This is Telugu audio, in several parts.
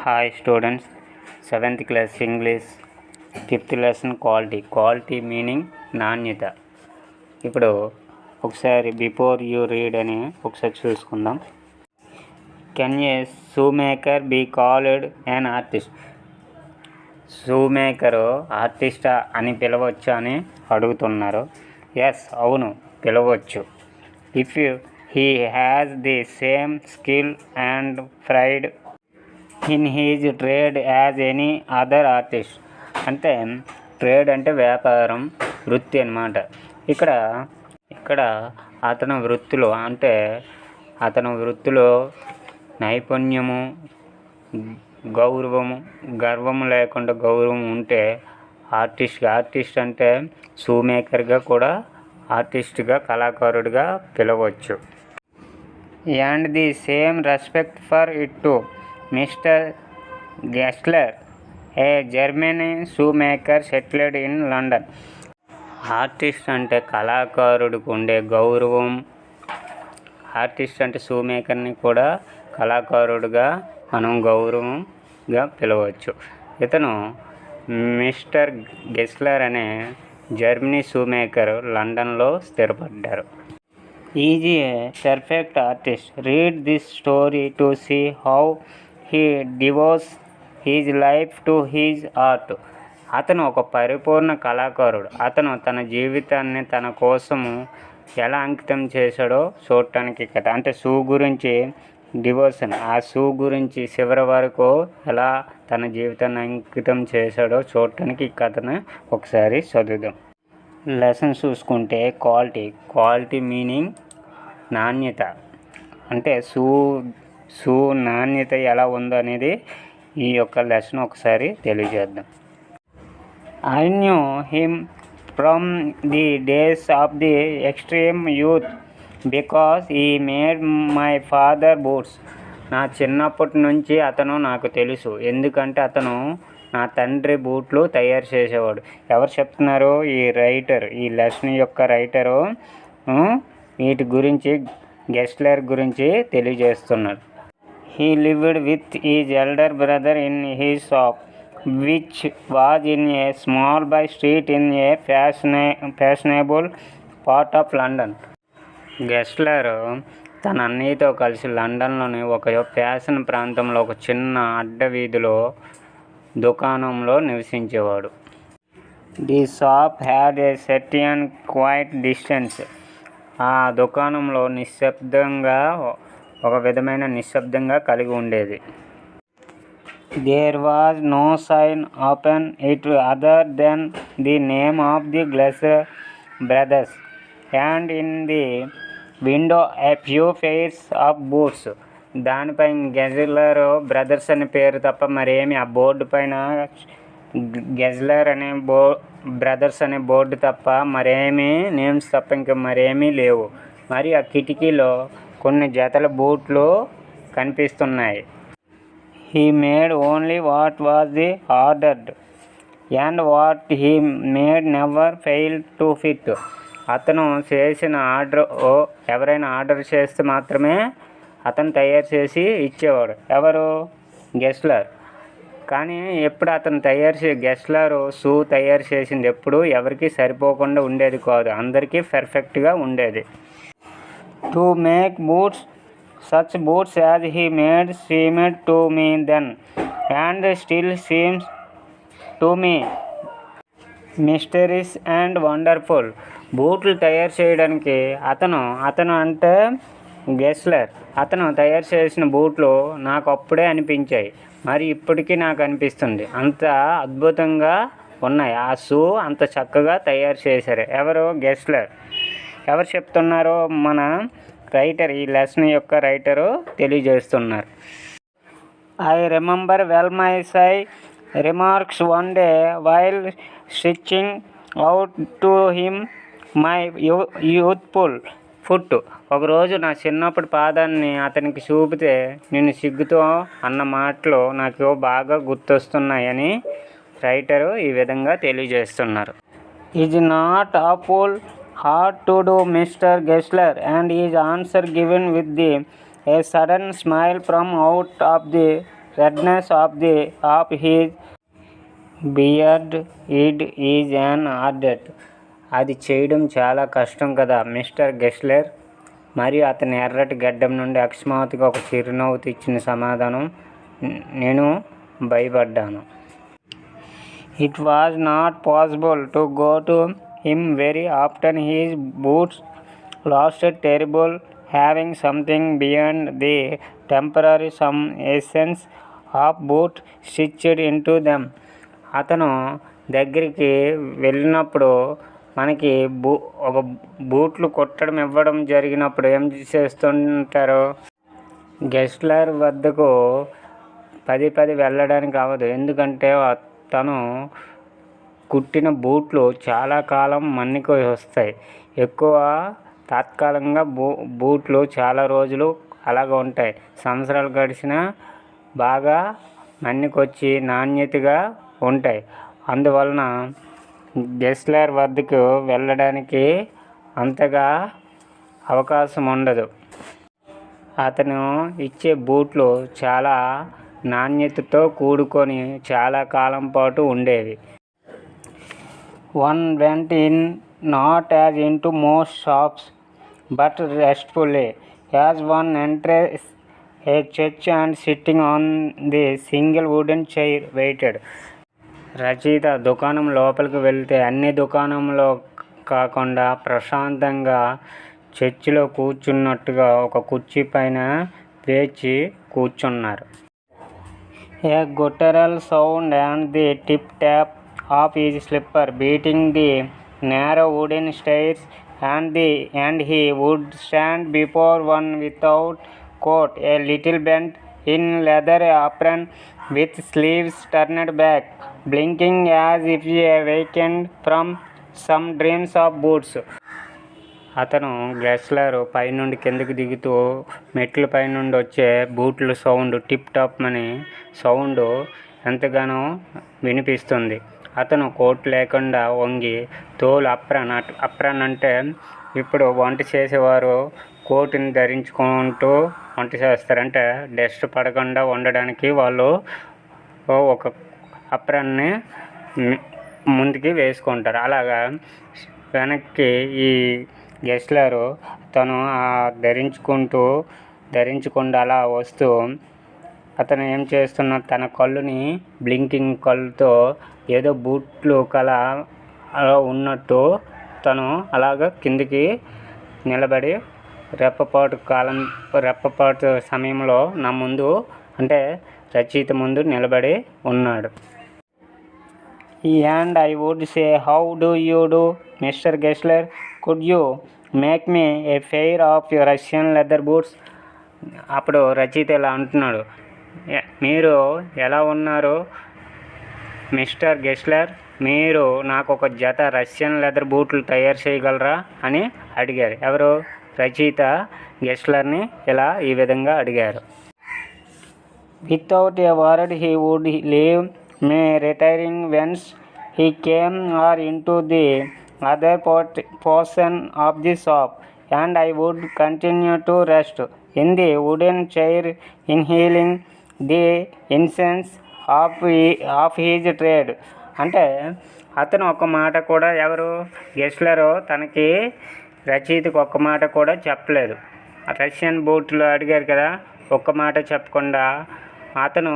Hi students, 7th class English 5th lesson quality meaning నాణ్యత. ఇప్పుడు ఒకసారి బిఫోర్ యూ రీడ్ అని ఒకసారి చూసుకుందాం. Can a shoe maker be called an artist? Shoe maker ఆర్టిస్టా అని పిలవచ్చు అని అడుగుతున్నారు. ఎస్, అవును, పిలవచ్చు. If he has the same skill and pride in his trade as any other artist. అంటే ట్రేడ్ అంటే వ్యాపారం, వృత్తి అన్నమాట. ఇక్కడ అతని వృత్తిలో నైపుణ్యము, గర్వము లేకుండా గౌరవం ఉంటే ఆర్టిస్ట్ అంటే షూ మేకర్గా కూడా ఆర్టిస్ట్గా, కళాకారుడిగా పిలవచ్చు. And the same respect for it to mister Gessler, a Germany shoe maker settled in London. Artist అంటే కళాకారుడికి ఉండే గౌరవం, ఆర్టిస్ట్ అంటే షూ మేకర్ని కూడా కళాకారుడిగా మనం గౌరవంగా పిలవచ్చు. ఇతను మిస్టర్ గెస్లర్ అనే జర్మనీ షూ మేకర్ లండన్లో స్థిరపడ్డారు. Is a perfect artist. Read this story to see how he devotes his life to his art. అతను ఒక పరిపూర్ణ కళాకారుడు. అతను తన జీవితాన్ని తన కోసము ఎలా అంకితం చేశాడో చూడటానికి కథ. అంటే షూ గురించి డివోషన్, ఆ షూ గురించి చివరి వరకు ఎలా తన జీవితాన్ని అంకితం చేశాడో చూడటానికి ఈ కథను ఒకసారి చదువుదాం. లెసన్ చూసుకుంటే క్వాలిటీ మీనింగ్ నాణ్యత. అంటే షూ నాణ్యత ఎలా ఉందో అనేది ఈ యొక్క లెసన్ ఒకసారి తెలియజేద్దాం. I knew him from the days of the extreme youth because he made my father boots. నా చిన్నప్పటి నుంచి అతను నాకు తెలుసు, ఎందుకంటే అతను నా తండ్రి బూట్లు తయారు చేసేవాడు. ఎవరు చెప్తున్నారు? ఈ లెసన్ యొక్క రైటరు వీటి గురించి, గెస్లర్ గురించి తెలియజేస్తున్నాడు. He lived with his elder brother in his shop, which was in a small by street in a fashionable part of London. గెస్లర్ తన అన్నయ్యతో కలిసి లండన్లోని ఒక ఫ్యాషన్ ప్రాంతంలో ఒక చిన్న అడ్డవీధిలో దుకాణంలో నివసించేవాడు. The shop had a certain quiet distance. ఆ దుకాణంలో ఒక విధమైన నిశ్శబ్దంగా కలిగి ఉండేది. There was no sign upon it other than the name of the Gessler brothers and in the window a few pairs of boots. దానిపై గెజ్లర్ బ్రదర్స్ అనే పేరు తప్ప మరేమి, ఆ బోర్డు పైన గెజ్లర్ అనే బ్రదర్స్ అనే బోర్డు తప్ప మరేమీ, నేమ్స్ తప్ప ఇంకా మరేమీ లేవు. మరి ఆ కిటికీలో కొన్ని జతల బూట్లు కనిపిస్తున్నాయి. He made only what was the ordered and what he made never fail to fit. అతను చేసిన ఎవరైనా ఆర్డర్ చేస్తే మాత్రమే అతను తయారు చేసి ఇచ్చేవాడు. ఎవరు? గెస్లర్. కానీ ఎప్పుడు అతను గెస్లర్ షూ తయారు చేసింది ఎప్పుడు ఎవరికి సరిపోకుండా ఉండేది కాదు, అందరికీ పర్ఫెక్ట్గా ఉండేది. To make boots, such boots as he made seemed to me then and still seems to me mysterious and wonderful. బూట్లు తయారు చేయడానికి అతను అంటే గెస్లర్, అతను తయారు చేసిన బూట్లు నాకు అప్పుడే అనిపించాయి, మరి ఇప్పటికీ నాకు అనిపిస్తుంది. అంత అద్భుతంగా ఉన్నాయి, ఆ షూ అంత చక్కగా తయారు చేశారు. ఎవరు? గెస్లర్. ఎవరు చెప్తున్నారో? మన రైటర్, ఈ లెసన్ యొక్క రైటరు తెలియజేస్తున్నారు. I remember well my shy remarks one day while stitching out to him my youthful foot. ఒకరోజు నా చిన్నప్పటి పాదాన్ని అతనికి చూపితే నేను సిగ్గుతో అన్న మాటలు నాకు బాగా గుర్తొస్తున్నాయని రైటరు ఈ విధంగా తెలియజేస్తున్నారు. Is not apple hard to do, Mr. Gessler, and his answer given with a sudden smile from out of the redness of his beard. It is an art. అది చేయడం చాలా కష్టం కదా మిస్టర్ గెస్లర్. మరియు అతని ఎర్రటి గడ్డం నుండి అకస్మాత్తుగా ఒక చిరునవ్వుతో ఇచ్చిన సమాధానం, నేను భయపడ్డాను. It was not possible to go to him very often. His boots lost terrible, having something beyond the temporary some essence of boot stitched into them. అతను దగ్గరికి వెళ్ళినప్పుడు మనకి ఒక బూట్లు కుట్టడం ఇవ్వడం జరిగినప్పుడు ఏం చేస్తుంటారు, గెస్లర్ వద్దకు పది వెళ్ళడానికి అవ్వదు. ఎందుకంటే తను కుట్టిన బూట్లు చాలా కాలం మన్నికి వస్తాయి. ఎక్కువ తాత్కాలికంగా బూట్లు చాలా రోజులు అలాగ ఉంటాయి. సంవత్సరాలు గడిచినా బాగా మన్నికొచ్చి నాణ్యతగా ఉంటాయి. అందువలన గెస్లర్ వద్దకు వెళ్ళడానికి అంతగా అవకాశం ఉండదు. అతను ఇచ్చే బూట్లు చాలా నాణ్యతతో కూడుకొని చాలా కాలం పాటు ఉండేవి. One went in not as into most shops, but restfully, as one enters a church and sitting on the single wooden chair waited. రచయిత దుకాణం లోపలికి వెళ్తే అన్ని దుకాణంలో కాకుండా ప్రశాంతంగా చర్చిలో కూర్చున్నట్టుగా ఒక కుర్చీ పైన వేచి కూర్చున్నారు. A guttural sound and the tip-tap of his slipper beating the narrow wooden stairs, and he would stand before one without coat, a little bent in leather apron with sleeves turned back, blinking as if he awakened from some dreams of boots. అతను గెస్లర్ పైనుండి కిందకి దిగుతూ మెట్ల పైనుండి వచ్చే బూట్ల సౌండ్, టిప్ టాప్ అనే సౌండ్ ఎంతగానో వినిపిస్తుంది. అతను కోట్ లేకుండా వంగి తోలు అప్రాన్ అంటే ఇప్పుడు వంట చేసేవారు కోటుని ధరించుకుంటూ వంట చేస్తారంటే డస్ట్ పడకుండా ఉండడానికి వాళ్ళు ఒక అప్రాన్ని ముందుకి వేసుకుంటారు. అలాగా వెనక్కి ఈ గెస్లరు తను ధరించుకుంటూ అలా వస్తూ అతను ఏం చేస్తున్న తన కళ్ళుని బ్లింకింగ్ కళ్ళుతో ఏదో బూట్లు కల ఉన్నట్టు తను అలాగ కిందికి నిలబడి రెప్పపాటు సమయంలో నా ముందు అంటే రచయిత ముందు నిలబడి ఉన్నాడు. And I would say, how do you do, Mr. Gessler? Could you make me a pair of your Russian leather boots? అప్పుడు రచయిత ఇలా అంటున్నాడు, మీరు ఎలా ఉన్నారు మిస్టర్ గెస్లర్, మీరు నాకు ఒక జత రష్యన్ లెదర్ బూట్లు తయారు చేయగలరా అని అడిగారు. ఎవరు? రచయిత గెస్లర్ని ఈ విధంగా అడిగారు. Without a word he would leave me, retiring whence he came or into the other portion of the shop, and I would continue to rest in the wooden chair, inhaling the incense of his trade. అంటే అతను ఒక మాట కూడా గెస్లరు తనకి రచయితకు ఒక్క మాట కూడా చెప్పలేదు. రష్యన్ బూట్లు అడిగారు కదా, ఒక్క మాట చెప్పకుండా అతను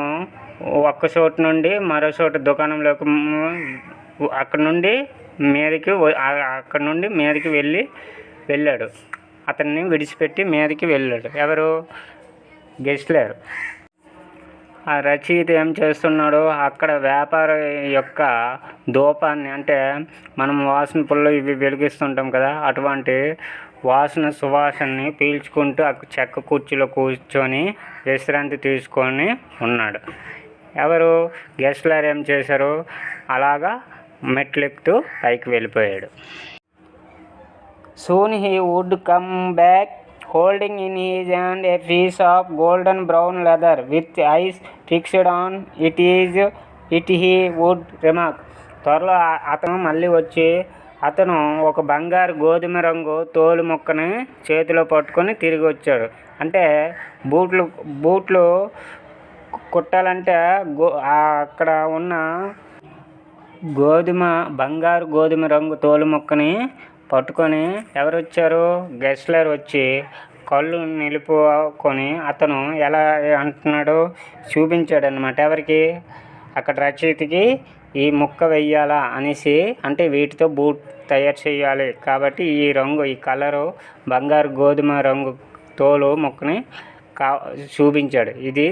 ఒక్క చోటు నుండి మరో చోటు దుకాణంలోకి అక్కడ నుండి మీదకి వెళ్ళాడు. అతన్ని విడిచిపెట్టి మీదకి వెళ్ళాడు. ఎవరు? గెస్లర్. ఆ రచయిత ఏం చేస్తున్నాడు, అక్కడ వ్యాపార యొక్క ధూపాన్ని అంటే మనం వాసన పుల్ల ఇవి వెలిగిస్తుంటాం కదా, అటువంటి సువాసనని పీల్చుకుంటూ చెక్క కుర్చీలో కూర్చొని విశ్రాంతి తీసుకొని ఉన్నాడు. ఎవరు? గెస్లర్ ఏం చేశారు, అలాగా మెట్లెక్కుతూ పైకి వెళ్ళిపోయాడు. Soon he would come back holding in his hand a piece of golden brown leather with eyes fixed on it, he would remark. త్వరలో అతను మళ్ళీ వచ్చి అతను ఒక బంగారు గోధుమ రంగు తోలు ముక్కని చేతిలో పట్టుకొని తిరిగి వచ్చాడు. అంటే బూట్లు కుట్టాలంటే అక్కడ ఉన్న బంగారు గోధుమ రంగు తోలు ముక్కని పట్టుకొని ఎవరు వచ్చారు? గెస్లర్ వచ్చి కళ్ళు నిలుపుకొని అతను ఎలా అంటున్నాడు చూపించాడు అనమాట. ఎవరికి? అక్కడ రచయితకి ఈ ముక్క వెయ్యాలా అనేసి, అంటే వీటితో బూట్ తయారు చేయాలి కాబట్టి ఈ రంగు, ఈ కలరు బంగారు గోధుమ రంగు తోలు ముక్కని చూపించాడు. ఇది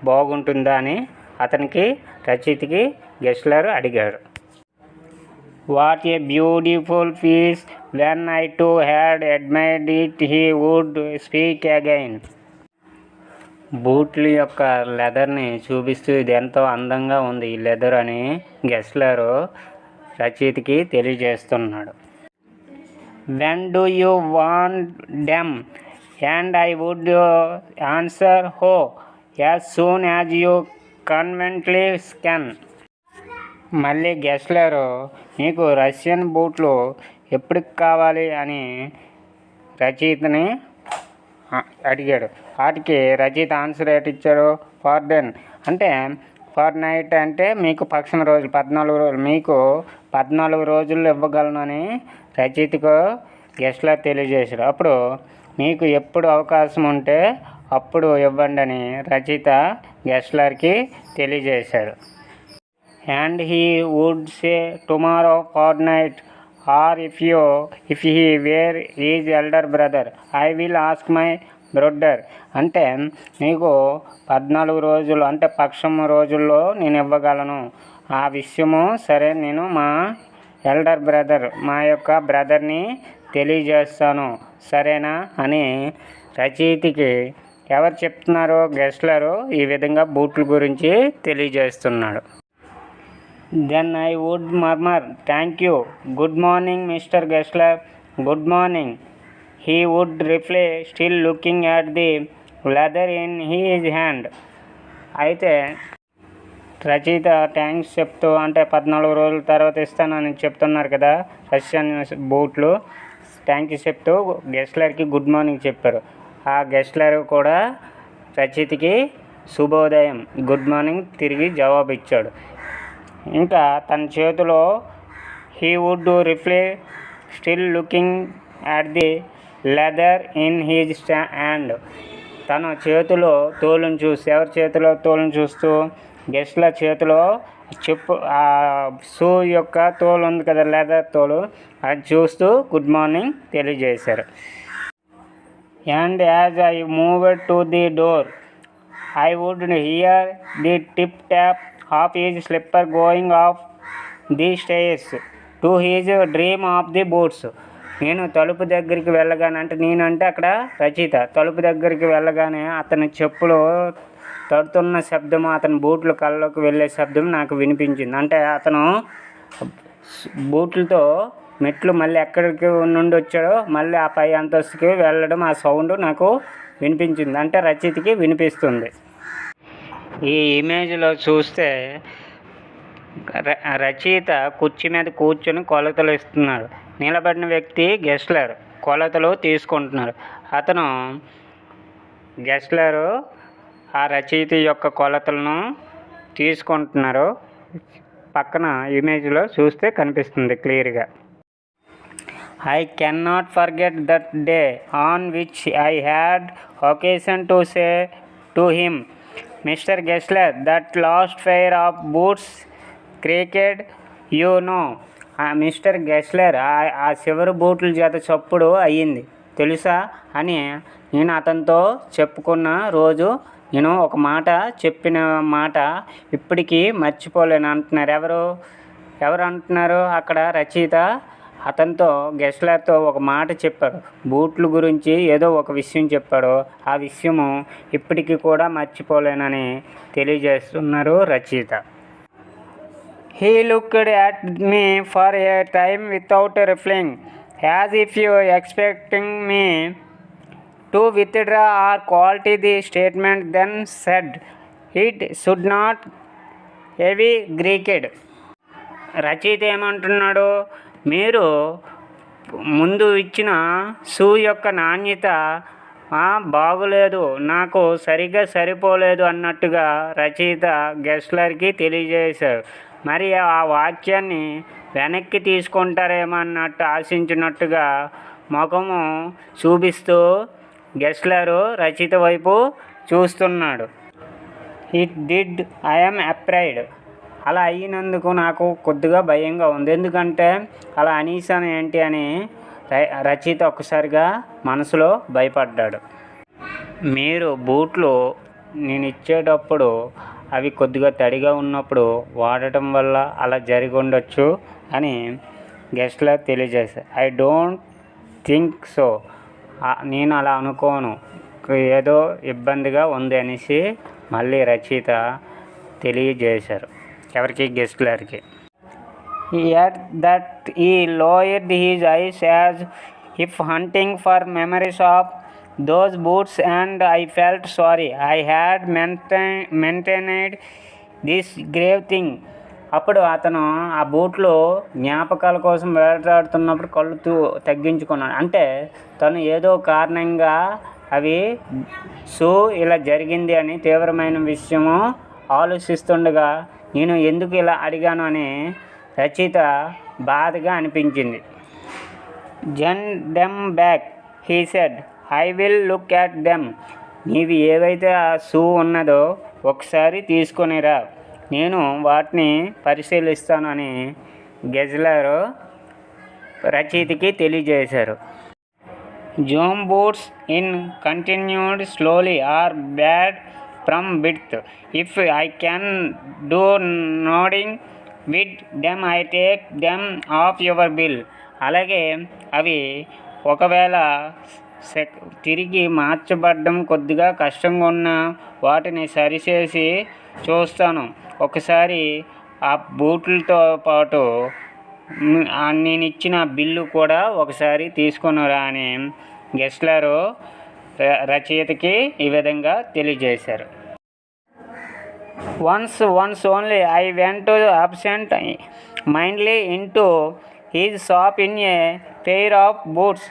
బాగుంటుందా అని అతనికి రచయితకి గెస్లర్ అడిగాడు. What a beautiful piece, when I too had admired it he would speak again. బూట్ల యొక్క లెదర్ని చూపిస్తూ ఇది ఎంతో అందంగా ఉంది ఈ లెదర్ అని గెస్లర్ రచయితకి తెలియజేస్తున్నాడు. When do you want them and I would answer oh as soon as you conveniently can. మళ్ళీ గెస్లర్ నీకు రష్యన్ బూట్లు ఎప్పటికి కావాలి అని రచయితని అడిగాడు. వాటికి రచయిత ఆన్సర్ ఏంటి ఇచ్చారు? ఫర్ దెన్ అంటే ఫర్ నైట్ అంటే మీకు పక్షం రోజులు 14 రోజులు, మీకు 14 రోజుల్లో ఇవ్వగలను అని రచయితకు గెస్లర్ తెలియజేశాడు. అప్పుడు మీకు ఎప్పుడు అవకాశం ఉంటే అప్పుడు ఇవ్వండి అని రచయిత గెస్లర్కి తెలియజేశాడు. And he would say tomorrow fortnight or if he were his elder brother I will ask my brother. అంటే నీకు 14 రోజులు అంటే పక్షం రోజుల్లో నేను ఇవ్వగలను, ఆ విషయము సరే నేను మా ఎల్డర్ బ్రదర్, మా యొక్క బ్రదర్ని తెలియజేస్తాను సరేనా అని రచయితకి ఎవరు చెప్తున్నారు? గెస్లర్ ఈ విధంగా బూట్ల గురించి తెలియజేస్తున్నాడు. Then I would murmur thank you, good morning mister Gessler, good morning he would reply, still looking at the leather in his hand. అయితే రచయిత థ్యాంక్స్ చెప్తూ, అంటే 14 రోజుల తర్వాత ఇస్తానని చెప్తున్నారు కదా రష్యన్ బూట్లు, థ్యాంక్స్ చెప్తూ గెస్లర్కి గుడ్ మార్నింగ్ చెప్పారు. ఆ గెస్లర్ కూడా రచయితకి శుభోదయం, గుడ్ మార్నింగ్ తిరిగి జవాబు ఇచ్చాడు. ఇంకా తన చేతిలో he would reply, still looking at the leather in he's hand. తన చేతిలో తోలును చూస్తూ, ఎవరి చేతిలో తోలును చూస్తూ? గెస్లర్ చేతిలో ఆ షూ యొక్క తోలు ఉంది కదా, లెదర్ తోలు, అది చూస్తూ గుడ్ మార్నింగ్ తెలియజేశారు. And as I moved to the door I would hear the tip tap of his slipper going off the stairs to his dream of the boots. నేను తలుపు దగ్గరికి వెళ్ళగానే, అంటే నేనంటే అక్కడ రచయిత, తలుపు దగ్గరికి వెళ్ళగానే అతని చెప్పులు తడుతున్న శబ్దం, అతని బూట్లు కళ్ళలోకి వెళ్ళే శబ్దం నాకు వినిపించింది. అంటే అతను బూట్లతో మెట్లు మళ్ళీ ఎక్కడికి నుండి వచ్చాడో మళ్ళీ ఆ పై అంతస్తుకి వెళ్ళడం, ఆ సౌండ్ నాకు వినిపించింది, అంటే రచయితకి వినిపిస్తుంది. ఈ ఇమేజ్లో చూస్తే రచయిత కుర్చీ మీద కూర్చొని కొలతలు ఇస్తున్నాడు. నిలబడిన వ్యక్తి గెస్లర్ కొలతలు తీసుకుంటున్నారు. అతను గెస్లర్ ఆ రచయిత యొక్క కొలతలను తీసుకుంటున్నారు. పక్కన ఇమేజ్లో చూస్తే కనిపిస్తుంది క్లియర్గా. I can not forget that day on which I had occasion to say to him, mister Gessler, that last pair of boots creaked you know. Mister Gessler, ఆ చివరి బూట్ల చేత చప్పుడు అయ్యింది తెలుసా అని నేను అతనితో చెప్పుకున్న రోజు నేను ఒక మాట చెప్పిన మాట ఇప్పటికీ మర్చిపోలేను అంటున్నారు. ఎవరు అంటున్నారు? అక్కడ రచయిత అతనితో గెస్లర్తో ఒక మాట చెప్పాడు, బూట్ల గురించి ఏదో ఒక విషయం చెప్పాడు, ఆ విషయము ఇప్పటికీ కూడా మర్చిపోలేనని తెలియజేస్తున్నారు రచయిత. He looked at me for a time without replying, as if he was expecting me to withdraw or qualify the statement, then said, "It should not be Greeked." రచయిత ఏమంటున్నాడు? మీరు ముందు ఇచ్చిన షూ యొక్క నాణ్యత బాగులేదు, నాకు సరిగ్గా సరిపోలేదు అన్నట్టుగా రచయిత గెస్లర్కి తెలియజేశారు. మరి ఆ వాక్యాన్ని వెనక్కి తీసుకుంటారేమో అన్నట్టు ఆశించినట్టుగా ముఖము చూపిస్తూ గెస్లరు రచయిత వైపు చూస్తున్నాడు. It did, I'm afraid. అలా అయినందుకు నాకు కొద్దిగా భయంగా ఉంది. ఎందుకంటే అలా అనీసాను ఏంటి అని రచయిత ఒక్కసారిగా మనసులో భయపడ్డాడు. మీరు బూట్లు నేను ఇచ్చేటప్పుడు అవి కొద్దిగా తడిగా ఉన్నప్పుడు వాడటం వల్ల అలా జరిగి ఉండొచ్చు అని గెస్లర్ తెలియజేశారు. I don't think so. నేను అలా అనుకోను, ఏదో ఇబ్బందిగా ఉంది అనేసి మళ్ళీ రచయిత తెలియజేశారు. ఎవరికి? గెస్లర్కి. At that he lowered his eyes as if hunting for memories of those boots, and I felt sorry. I had maintained this grave thing. అప్పుడు అతను ఆ బూట్లు జ్ఞాపకాల కోసం వేటాడుతున్నప్పుడు కళ్ళు తగ్గించుకున్నాడు. అంటే తను ఏదో కారణంగా అవి ఇలా జరిగింది అని తీవ్రమైన విషయము ఆలోచిస్తుండగా నేను ఎందుకు ఇలా అడిగాను అని రచయిత బాధగా అనిపించింది. Send them back, he said. I will look at them. నీవు ఏవైతే ఆ షూ ఉన్నదో ఒకసారి తీసుకొనిరా, నేను వాటిని పరిశీలిస్తాను అని గెస్లర్ రచయితకి తెలియజేశారు. Some boots in continued slowly are bad from birth. If I can do nothing with them I take them off your bill. అలాగే అవి ఒకవేళ తిరిగి మార్చబడ్డం కొద్దిగా కష్టంగా ఉన్న వాటిని సరిచేసి చూస్తాను. ఒకసారి ఆ బూట్లతో పాటు నేను ఇచ్చిన బిల్లు కూడా ఒకసారి తీసుకొనిరా అని గెస్లర్ రచయితకి ఈ విధంగా తెలియజేశారు. Once only I went to absent mindedly into his shop in a pair of boots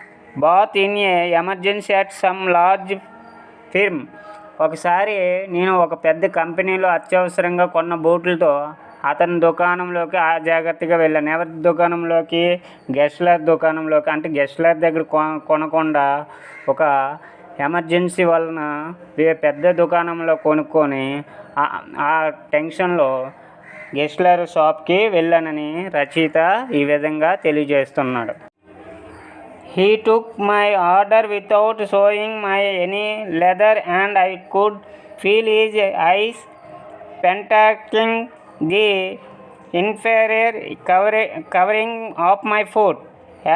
bought in a emergency at some large firm. ఒకసారి నేను ఒక పెద్ద కంపెనీలో అత్యవసరంగా కొన్న బూట్లతో అతని దుకాణంలోకి జాగ్రత్తగా వెళ్ళాను. ఎవరి దుకాణంలోకి? గెస్లర్ దుకాణంలోకి. అంటే గెస్లర్ దగ్గర కొనకుండా ఒక ఎమర్జెన్సీ వలన పెద్ద దుకాణంలో కొనుక్కొని ఆ టెన్షన్లో గెస్లర్ షాప్కి వెళ్ళానని రచయిత ఈ విధంగా తెలియజేస్తున్నాడు. He took my order without showing my any leather and I could feel his eyes penetrating the inferior covering of my foot.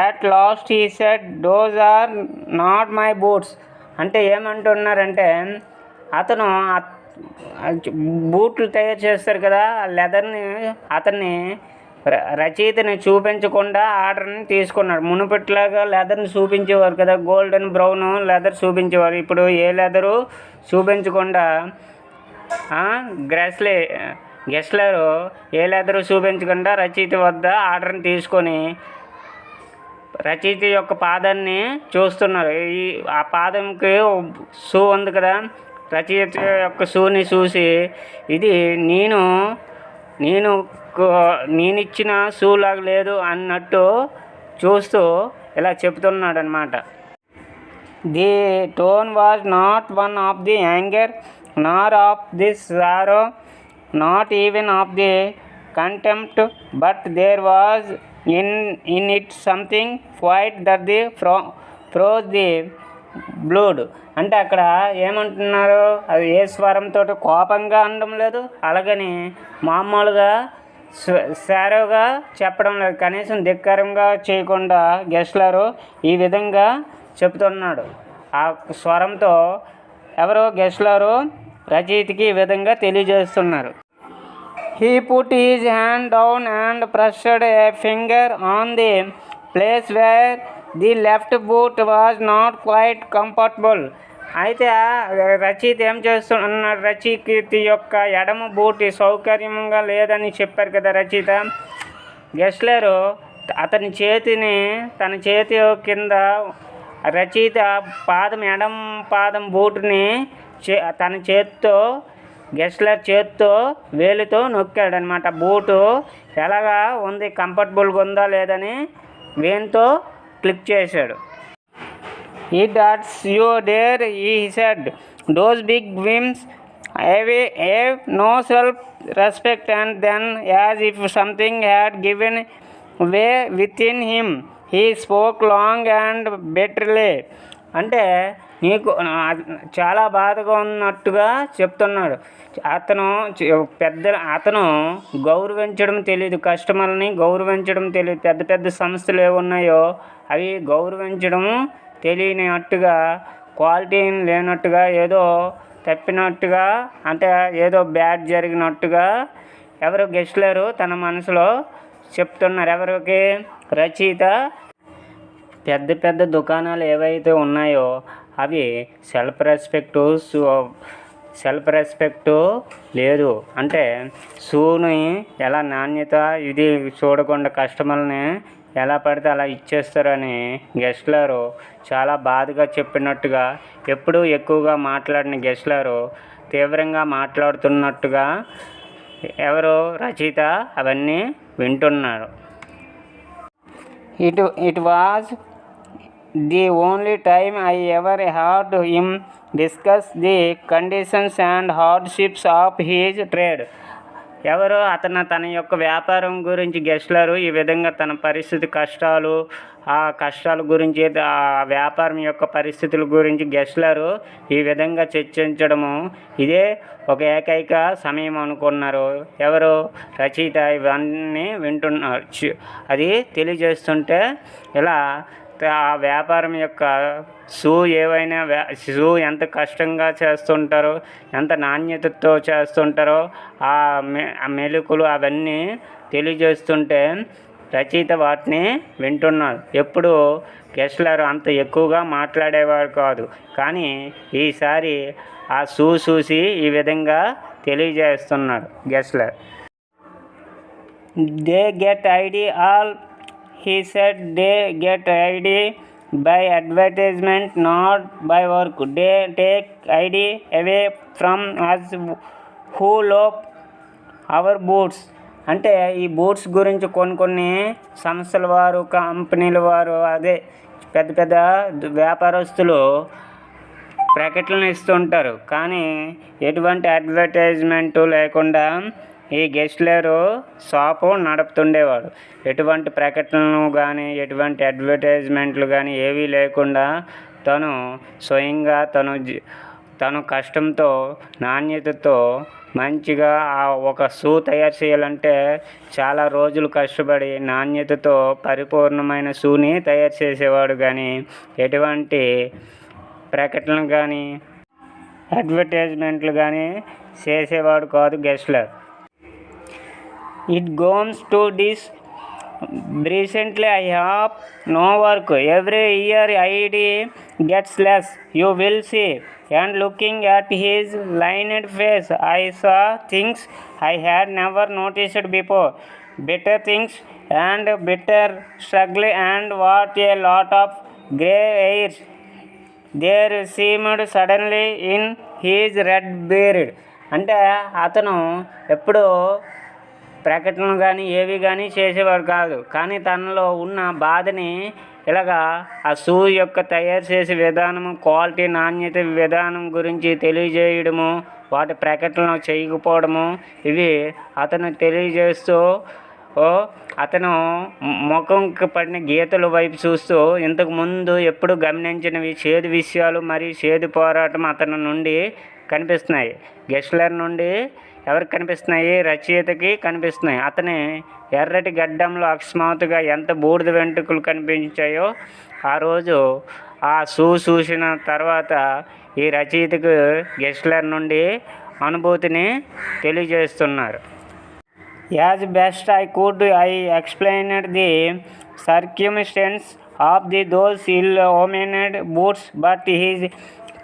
At last he said, those are not my boots. అంటే ఏమంటున్నారంటే అతను బూట్లు తయారు చేస్తారు కదా, లెదర్ని అతన్ని రచయితని చూపించకుండా ఆర్డర్ని తీసుకున్నాడు. మునుపట్లాగా లెదర్ని చూపించేవారు కదా, గోల్డెన్ బ్రౌన్ లెదర్ చూపించేవారు. ఇప్పుడు ఏ లెదరు చూపించకుండా గెస్లర్ ఏ లెదరు చూపించకుండా రచయిత వద్ద ఆర్డర్ని తీసుకొని రచయిత యొక్క పాదాన్ని చూస్తున్నారు. ఆ పాదంకి షూ ఉంది కదా, రచయిత యొక్క షూని చూసి ఇది నేను ఇచ్చిన షూ లాగా లేదు అన్నట్టు చూస్తూ ఇలా చెప్తున్నాడు అనమాట. The tone was not one of the anger nor of the sorrow, not even of the contempt, but there was in it something quite that the froze the blood. అంటే అక్కడ ఏమంటున్నారు, అది ఏ స్వరంతో కోపంగా అనడం లేదు, అలాగని మామూలుగా సారోగా చెప్పడం లేదు, కనీసం ధిక్కారంగా చేయకుండా గెస్లర్ ఈ విధంగా చెప్తున్నాడు. ఆ స్వరంతో ఎవరో గెస్లర్ రచయితకి ఈ విధంగా తెలియజేస్తున్నారు. He put his hand down and pressed a finger on the place where the left boot was not quite comfortable. అయితే రచయిత ఏం చేస్తున్నాడు, రచయిత యొక్క ఎడమ బూట్ సౌకర్యంగా లేదని చెప్పారు కదా రచయిత. గెస్లర్ తన చేతి కింద రచయిత ఎడం పాదం బూటుని తన చేత్తో గెస్లర్ చేత్తో వేలితో నొక్కాడనమాట. బూటు ఎలాగా ఉంది, కంఫర్టబుల్గా ఉందా లేదని వేలుతో క్లిక్ చేశాడు. "It hurts you there," he said. "Those big wimps have no self-respect." And then, as if something had given way within him, he spoke long and bitterly. అంటే నీకు చాలా బాధగా ఉన్నట్టుగా చెప్తున్నాడు. అతను గౌరవించడం తెలియదు, కస్టమర్ని గౌరవించడం తెలియదు. పెద్ద పెద్ద సంస్థలు ఏమున్నాయో అవి గౌరవించడం తెలియనట్టుగా, క్వాలిటీ లేనట్టుగా, ఏదో తప్పినట్టుగా, అంటే ఏదో బ్యాడ్ జరిగినట్టుగా ఎవరు గెస్లరు తన మనసులో చెప్తున్నారు. ఎవరికి? రచయిత. పెద్ద పెద్ద దుకాణాలు ఏవైతే ఉన్నాయో అవి సెల్ఫ్ రెస్పెక్టు లేదు. అంటే షూని ఎలా నాణ్యత ఇది చూడకుండా కస్టమర్ని ఎలా పడితే అలా ఇచ్చేస్తారని గెస్లరు చాలా బాధగా చెప్పినట్టుగా, ఎప్పుడూ ఎక్కువగా మాట్లాడిన గెస్లరు తీవ్రంగా మాట్లాడుతున్నట్టుగా ఎవరు? రచయిత అవన్నీ వింటున్నారు. It was the only time I ever heard him discuss the conditions and hardships of his trade. ఎవరు? తన యొక్క వ్యాపారం గురించి గెస్లరు ఈ విధంగా తన పరిస్థితి, ఆ కష్టాల గురించి, ఆ వ్యాపారం యొక్క పరిస్థితుల గురించి గెస్లరు ఈ విధంగా చర్చించడము ఇదే ఒక ఏకైక సమయం అనుకున్నారు. ఎవరు? రచయిత ఇవన్నీ వింటున్నారు. అది తెలియజేస్తుంటే ఇలా ఆ వ్యాపారం యొక్క షూ ఎంత కష్టంగా చేస్తుంటారో, ఎంత నాణ్యతతో చేస్తుంటారో ఆ మెలకులు అవన్నీ తెలియజేస్తుంటే రచయిత వాటిని వింటున్నారు. ఎప్పుడు గెస్లర్ అంత ఎక్కువగా మాట్లాడేవాడు కాదు, కానీ ఈసారి ఆ షూ చూసి ఈ విధంగా తెలియజేస్తున్నాడు గెస్లర్. "They get idea all," he said. "They get idea by advertisement, not by work. They take idea away from us who love our boots." అంటే ఈ బూట్స్ గురించి కొన్ని సంస్థల వారు, కంపెనీల వారు, అదే పెద్ద పెద్ద వ్యాపారస్తులు ప్రకటనలు ఇస్తుంటారు, కానీ ఎటువంటి అడ్వర్టైజ్మెంటు లేకుండా ఈ గెస్లరు షాపు నడుపుతుండేవాడు. ఎటువంటి ప్రకటనలు కానీ, ఎటువంటి అడ్వర్టైజ్మెంట్లు కానీ ఏవీ లేకుండా తను స్వయంగా తను కష్టంతో, నాణ్యతతో మంచిగా ఒక షూ తయారు చేయాలంటే చాలా రోజులు కష్టపడి నాణ్యతతో పరిపూర్ణమైన షూని తయారు చేసేవాడు. కానీ ఎటువంటి ప్రకటనలు కానీ అడ్వర్టైజ్మెంట్లు కానీ చేసేవాడు కాదు గెస్లర్. "It goes to this. Recently I have no work. Every year ID gets less. You will see." And looking at his lined face, I saw things I had never noticed before. Bitter things and bitter struggle, and what a lot of grey hairs there seemed suddenly in his red beard. అంటే అతను ఎప్పుడూ ప్రకటనలు కానీ ఏవి కానీ చేసేవాడు కాదు, కానీ తనలో ఉన్న బాధని ఇలాగా ఆ షూ యొక్క తయారు చేసే విధానము, క్వాలిటీ, నాణ్యత విధానం గురించి తెలియజేయడము, వాటి ప్రకటనలు చేయకపోవడము, ఇవి అతను తెలియజేస్తూ అతను ముఖంకి పడిన గీతల వైపు చూస్తూ ఇంతకుముందు ఎప్పుడు గమనించినవి చేదు విషయాలు మరియు చేదు పోరాటం అతని నుండి కనిపిస్తున్నాయి. గెస్లర్ నుండి ఎవరికి కనిపిస్తున్నాయి? రచయితకి కనిపిస్తున్నాయి. అతని ఎర్రటి గడ్డంలో అకస్మాత్తుగా ఎంత బూడిద వెంట్రుకలు కనిపించాయో ఆ రోజు ఆ షూ చూసిన తర్వాత ఈ రచయితకు గెస్లర్ నుండి అనుభూతిని తెలియజేస్తున్నారు. "As best I could, I explained the circumstance of those ill-omened boots, but his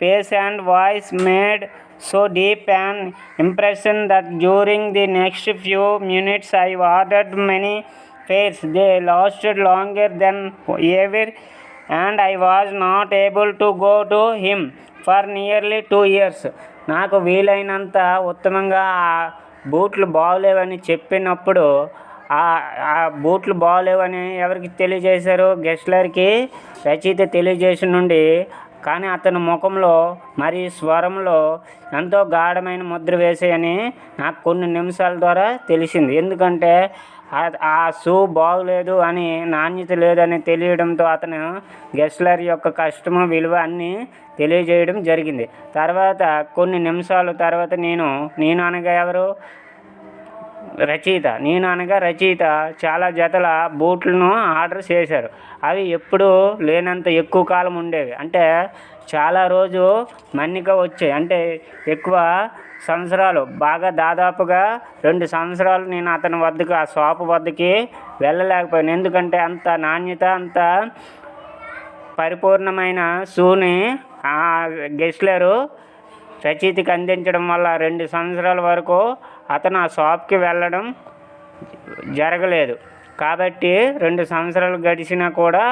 face and voice made so deep an impression that during the next few minutes I ordered many pairs. They lasted longer than ever and I was not able to go to him for nearly 2 years. నాకు వీలైనంత ఉత్తమంగా ఆ బూట్లు బాగోలేవని చెప్పినప్పుడు ఆ బూట్లు బాగోలేవని ఎవరికి తెలియజేశారు? గెస్లర్కి రచయిత తెలియజేసి నుండి, కానీ అతని ముఖంలో మరి స్వరంలో ఎంతో గాఢమైన ముద్ర వేసాయని నాకు కొన్ని నిమిషాల ద్వారా తెలిసింది. ఎందుకంటే ఆ షూ బాగోలేదు అని, నాణ్యత లేదని తెలియడంతో అతను గెస్లర్ యొక్క కష్టము విలువ అన్నీ తెలియజేయడం జరిగింది. తర్వాత కొన్ని నిమిషాల తర్వాత నేను అనగా ఎవరు? రచయిత చాలా జతల బూట్లను ఆర్డర్ చేశారు. అవి ఎప్పుడూ లేనంత ఎక్కువ కాలం ఉండేవి. అంటే చాలా రోజు మన్నిక వచ్చాయి. అంటే ఎక్కువ సంవత్సరాలు, బాగా దాదాపుగా 2 సంవత్సరాలు నేను అతని వద్దకు, ఆ షాపు వద్దకి వెళ్ళలేకపోయాను. ఎందుకంటే అంత నాణ్యత, అంత పరిపూర్ణమైన షూని ఆ గెస్లరు రచయితకి అందించడం వల్ల 2 సంవత్సరాల వరకు అతను ఆ షాప్కి వెళ్ళడం జరగలేదు. కాబట్టి 2 సంవత్సరాలు గడిచినా కూడా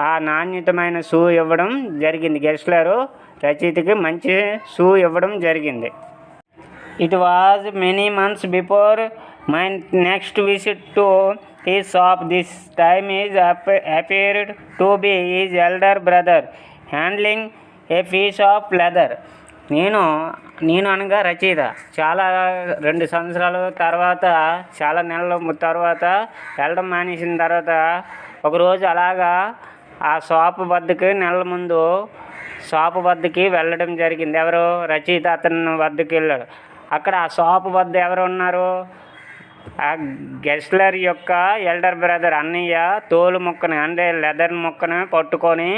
ఆ నాణ్యతమైన షూ ఇవ్వడం జరిగింది. గెస్లరు రచయితకి మంచి షూ ఇవ్వడం జరిగింది. It was many months before my next visit to his shop. This time he appeared to be his elder brother handling a piece of leather. నేను అనగా రచయిత 2 సంవత్సరాల తర్వాత, చాలా నెలల తర్వాత వెళ్ళడం మానేసిన తర్వాత ఒకరోజు అలాగా ఆ షాపు వద్దకు, నెలల ముందు షాపు వద్దకి వెళ్ళడం జరిగింది. ఎవరు? రచయిత అతని వద్దకు వెళ్ళాడు. అక్కడ ఆ షాపు వద్ద ఎవరు ఉన్నారు? ఆ గెస్లర్ యొక్క ఎల్డర్ బ్రదర్, అన్నయ్య తోలు ముక్కని, అంటే లెదర్ ముక్కని పట్టుకొని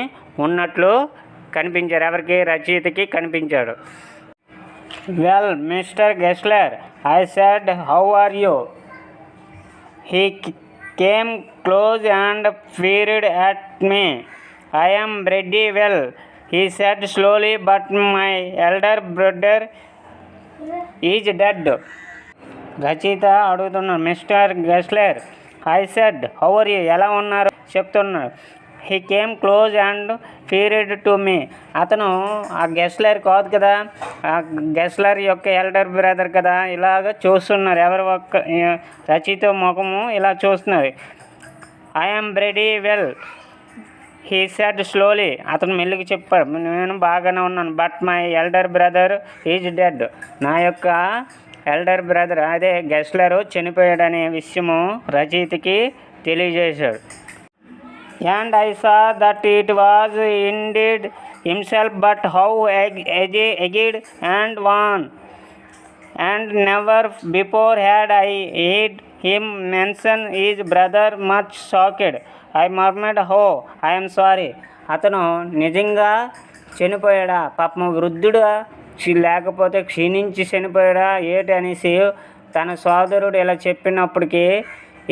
ఉన్నట్లు కనిపించారు. ఎవరికి? రచయితకి కనిపించాడు. Well mister Gessler, I said, how are you? He came close and peered at me. I am pretty well, he said slowly, but my elder brother is dead. రచయిత అడుగుతున్నాడు, mister Gessler, I said how are you, ఎలా ఉన్నారు చెప్తున్నాడు. He came close and peered to me. అతను ఆ గెస్లర్ కాదు కదా, ఆ గెస్లర్ యొక్క ఎల్డర్ బ్రదర్ కదా. ఇలాగ చూస్తున్నారు. ఎవరు? రచయిత ముఖము ఇలా చూస్తున్నారు. I am very well, he said slowly. అతను మెల్లిగా చెప్పాడు, నేను బాగానే ఉన్నాను. But my elder brother is dead. నా యొక్క ఎల్డర్ బ్రదర్, అదే గెస్లరు చనిపోయాడనే విషయము రచయితకి తెలియజేశాడు. And I saw that it was indeed himself, but how aged and worn. And never before had I heard him mention his brother, much shocked. I murmured, oh, I am sorry. అతను నిజంగా చనిపోయాడా? పాపం వృద్ధుడు, లేకపోతే క్షీణించి చనిపోయాడా ఏటి అనేసి తన సోదరుడు ఇలా చెప్పినప్పటికీ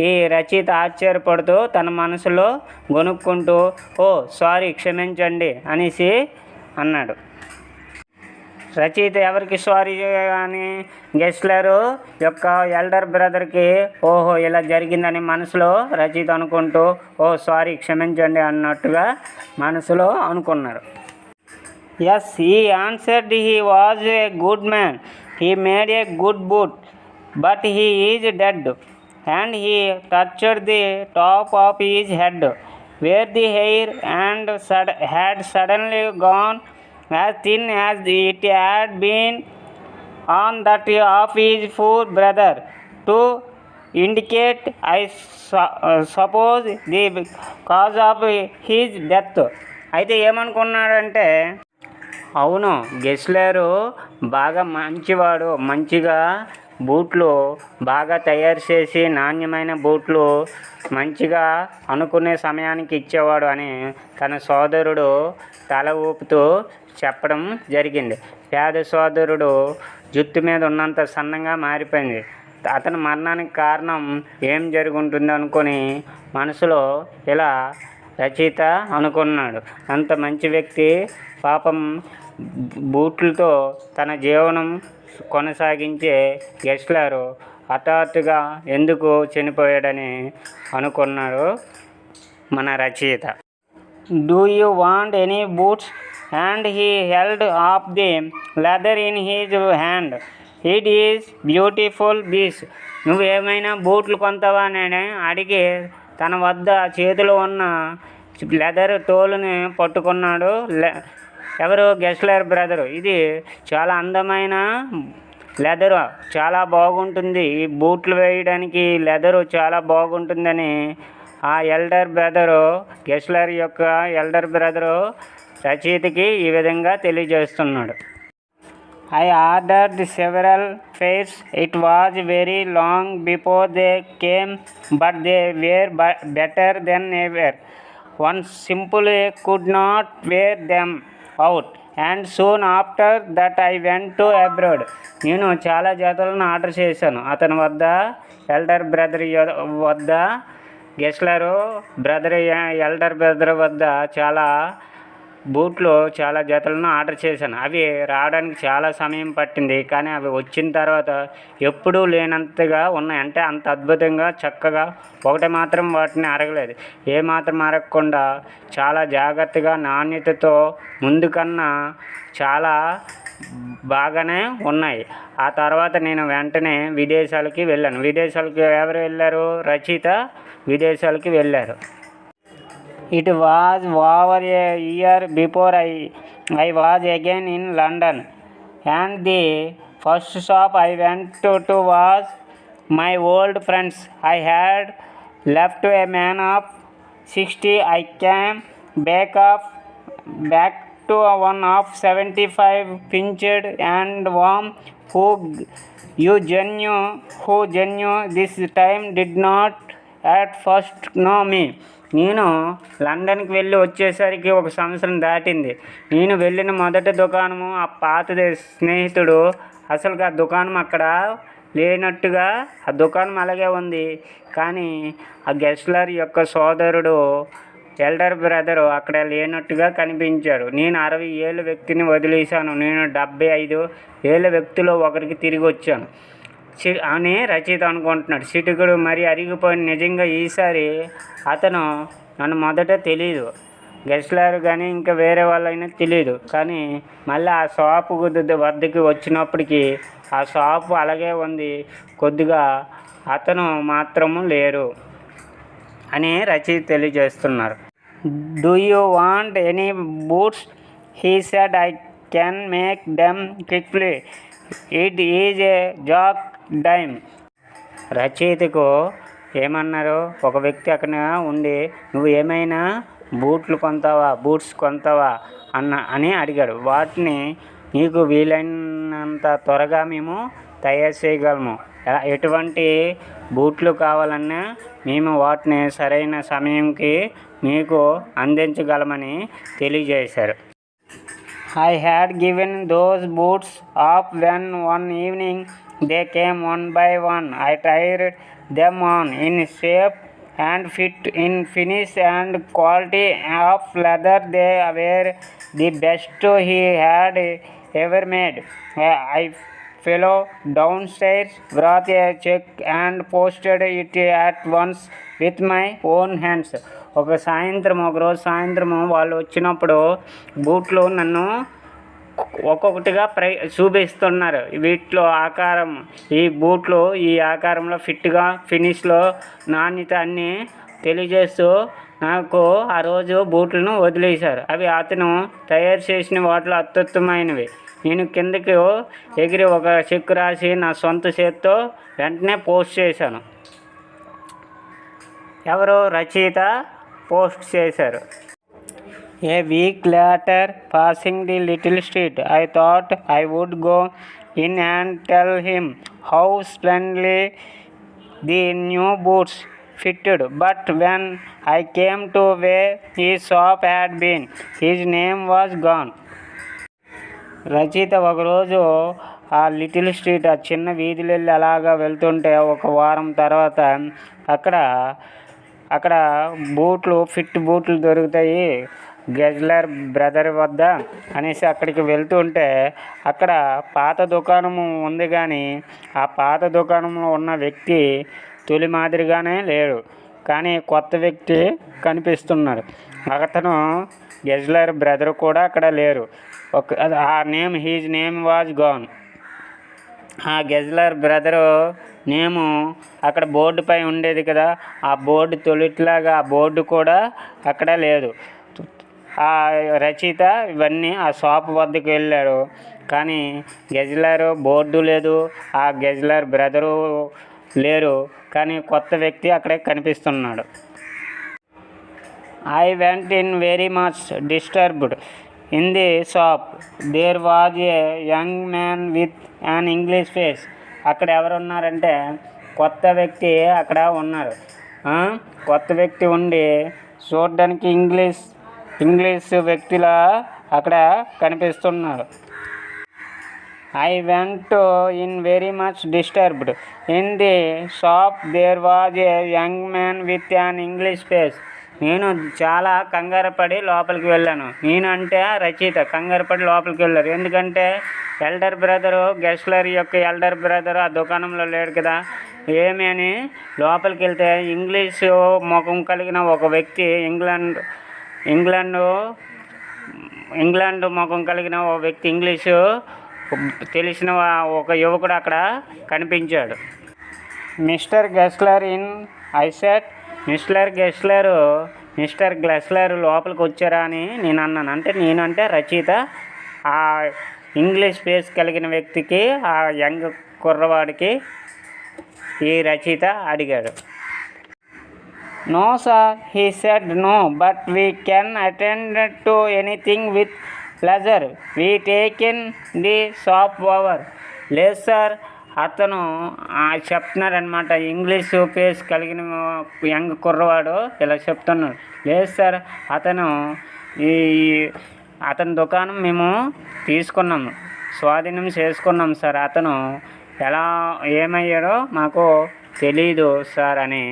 ఈ రచయిత ఆశ్చర్యపడుతూ తన మనసులో గొనుక్కుంటూ, ఓ సారీ, క్షమించండి అనేసి అన్నాడు. రచయిత ఎవరికి సారీ అని? గెస్లరు యొక్క ఎల్డర్ బ్రదర్కి ఓహో ఇలా జరిగిందని మనసులో రచయిత అనుకుంటూ, ఓ సారీ, క్షమించండి అన్నట్టుగా మనసులో అనుకున్నాడు. Yes, he answered, he was a good man, he made a good boot, but he is dead. And he touched the top of his head, where the hair had suddenly gone as thin as it had been on that of his poor brother, to indicate, I suppose, the cause of his death. అయితే ఏమనుకున్నాడంటే, అవును, గెస్లరు బాగా మంచివాడు, మంచిగా బూట్లు బాగా తయారు చేసి నాణ్యమైన బూట్లు మంచిగా అనుకునే సమయానికి ఇచ్చేవాడు అని తన సోదరుడు తల ఊపుతూ చెప్పడం జరిగింది. పేద సోదరుడు జుట్టు మీద ఉన్నంత సన్నంగా మారిపోయింది. అతని మరణానికి కారణం ఏం జరుగుంటుంది అనుకొని మనసులో ఇలా రచయిత అనుకున్నాడు. అంత మంచి వ్యక్తి పాపం బూట్లతో తన జీవనం కొనసాగించే గెస్లరు హఠాత్తుగా ఎందుకు చనిపోయాడని అనుకున్నాడు మన రచయిత. Do you want any boots? And he held up the leather in his hand. It is beautiful beast. నువ్వేమైనా బూట్లు కొంటావా అని అడిగి తన వద్ద చేతిలో ఉన్న లెదర్ తోలుని పట్టుకున్నాడు. ఎవరు? Gessler brother. ఇది చాలా అందమైన లెదరు, చాలా బాగుంటుంది, ఈ బూట్లు వేయడానికి లెదరు చాలా బాగుంటుందని ఆ ఎల్డర్ బ్రదరు, గెస్లర్ యొక్క ఎల్డర్ బ్రదరు రచయితకి ఈ విధంగా తెలియజేస్తున్నాడు. I ordered several pairs. It was very long before they came, but they were better than ever. One simply could not wear them out. And soon after that I went to abroad. నేను చాలా జతలను ఆర్డర్ చేశాను. అతని వద్ద ఎల్డర్ బ్రదర్ వద్ద గెస్లరు బ్రదర్ ఎల్డర్ బ్రదర్ వద్ద చాలా బూట్లు చాలా జతలను ఆర్డర్ చేశాను. అవి రావడానికి చాలా సమయం పట్టింది, కానీ అవి వచ్చిన తర్వాత ఎప్పుడూ లేనంతగా ఉన్నాయి. అంటే అంత అద్భుతంగా చక్కగా ఒకటి మాత్రం వాటిని అరగలేదు. ఏమాత్రం అరగకుండా చాలా జాగ్రత్తగా నాణ్యతతో ముందుకన్నా చాలా బాగానే ఉన్నాయి. ఆ తర్వాత నేను వెంటనే విదేశాలకి వెళ్ళాను. విదేశాలకి ఎవరు వెళ్ళారు? రచయిత విదేశాలకి వెళ్ళారు. It was over a year before I was again in London, and the first shop I went to was my old friends. I had left a man of 60. I came back to one of 75, pinched and warm, who genuine this time did not at first know me. నేను లండన్కి వెళ్ళి వచ్చేసరికి 1 సంవత్సరం దాటింది. నేను వెళ్ళిన మొదటి దుకాణము ఆ పాత స్నేహితుడు అసలు ఆ దుకాణం అక్కడ లేనట్టుగా ఆ దుకాణం అలాగే ఉంది. కానీ ఆ గెస్లర్ యొక్క సోదరుడు ఎల్డర్ బ్రదరు అక్కడ లేనట్టుగా కనిపించాడు. నేను 60 ఏళ్ళ వ్యక్తిని వదిలేశాను. నేను 75 ఏళ్ళ వ్యక్తిలో ఒకరికి తిరిగి వచ్చాను అని రచయిత అనుకుంటున్నాడు. చిటుకుడు మరి అరిగిపోయిన. నిజంగా ఈసారి అతను నన్ను మొదట తెలియదు, గెస్లర్ కానీ ఇంకా వేరే వాళ్ళైనా తెలియదు. కానీ మళ్ళీ ఆ షాపు వద్దకి వచ్చినప్పటికీ ఆ షాపు అలాగే ఉంది, కొద్దిగా అతను మాత్రము లేరు అని రచయిత తెలియజేస్తున్నారు. Do you want any boots? He said I can make them quickly. It is a slack time. రచయితకు ఏమన్నారు? ఒక వ్యక్తి అక్కడ ఉండి నువ్వు ఏమైనా బూట్స్ కొంటావా అని అడిగాడు. వాటిని నీకు వీలైనంత త్వరగా మేము తయారు చేయగలము. ఎటువంటి బూట్లు కావాలన్నా మేము వాటిని సరైన సమయంకి మీకు అందించగలమని తెలియజేశారు. I had given those boots up when one evening they came one by one. I tried them on in shape and fit, in finish and quality of leather. They were the best he had ever made. I flew downstairs, brought a check and posted it at once with my own hands. ఒక రోజు సాయంత్రము వాళ్ళు వచ్చినప్పుడు బూట్లు నన్ను ఒక్కొక్కటిగా చూపిస్తున్నారు. వీటిలో ఆకారం, ఈ బూట్లు ఈ ఆకారంలో ఫిట్గా, ఫినిష్లో, నాణ్యత అన్నీ తెలియజేస్తూ నాకు ఆ రోజు బూట్లను వదిలేశారు. అవి అతను తయారు చేసిన వాటిలో అత్యుత్తమైనవి. నేను కిందకి ఎగిరి ఒక చెక్ రాసి నా సొంత చేతితో వెంటనే పోస్ట్ చేశాను. ఎవరు? రచయిత పోస్ట్ చేశారు. A week later, passing the little street, I thought I would go in and tell him how splendidly the new boots fitted. But when I came to where his shop had been, his name was gone. రచయిత ఒకరోజు ఆ లిటిల్ స్ట్రీట్, ఆ చిన్న వీధిలో వెళ్ళి అలాగా వెళ్తుంటే ఒక వారం తర్వాత అక్కడ ఫిట్ బూట్లు దొరుకుతాయి గెస్లర్ బ్రదర్ వద్ద అనేసి అక్కడికి వెళ్తుంటే అక్కడ పాత దుకాణము ఉంది, కానీ ఆ పాత దుకాణంలో ఉన్న వ్యక్తి తొలి మాదిరిగానే లేడు, కానీ కొత్త వ్యక్తి కనిపిస్తున్నాడు. అతను గెజ్లర్ బ్రదర్ కూడా అక్కడ లేరు. ఆ హీజ్ నేమ్ వాజ్ గాన్. ఆ గెజ్లర్ బ్రదరు నేము అక్కడ బోర్డుపై ఉండేది కదా, ఆ బోర్డు తొలిట్లాగా ఆ బోర్డు కూడా అక్కడ లేదు. ఆ రచయిత ఇవన్నీ ఆ షాప్ వద్దకు వెళ్ళాడు, కానీ గెజ్లర్ బోర్డు లేదు, ఆ గెజ్లర్ బ్రదరు లేరు, కానీ కొత్త వ్యక్తి అక్కడే కనిపిస్తున్నాడు. I went in very much disturbed. In the shop there was a young man with an English face. అక్కడ ఎవరు ఉన్నారంటే కొత్త వ్యక్తి అక్కడ ఉన్నారు. కొత్త వ్యక్తి ఉండి చూడడానికి ఇంగ్లీష్ వ్యక్తిలా అక్కడ కనిపిస్తున్నారు. I went in very much disturbed. In the shop there was a young man with an English face. నేను చాలా కంగారపడి లోపలికి వెళ్ళాను. నేను అంటే రచయిత కంగారపడి లోపలికి వెళ్ళారు. ఎందుకంటే ఎల్డర్ బ్రదరు గెస్లర్ యొక్క ఎల్డర్ బ్రదరు ఆ దుకాణంలో లేడు కదా. ఏమి అని లోపలికి వెళ్తే ఇంగ్లీషు ముఖం కలిగిన ఒక వ్యక్తి, ఇంగ్లాండ్ ముఖం కలిగిన ఒక వ్యక్తి, ఇంగ్లీషు తెలిసిన ఒక యువకుడు అక్కడ కనిపించాడు. Mister Gessler in I said. Mister Gessler లోపలికి వచ్చారా అని నేను అన్నాను. నేనంటే రచయిత ఆ ఇంగ్లీష్ ఫేస్ కలిగిన వ్యక్తికి, ఆ యంగ్ కుర్రవాడికి ఈ రచయిత అడిగాడు. No sir, he said no, but we can attend to anything with pleasure, we taken the shop over. లేదు సార్, అతను చెప్తున్నారనమాట. ఇంగ్లీష్ ఫేస్ కలిగిన యంగ్ కుర్రవాడు ఇలా చెప్తున్నాడు. లేదు సార్, అతని దుకాణం మేము తీసుకున్నాము, స్వాధీనం చేసుకున్నాం సార్. అతను ఎలా ఏమయ్యాడో మాకు తెలీదు సార్ అని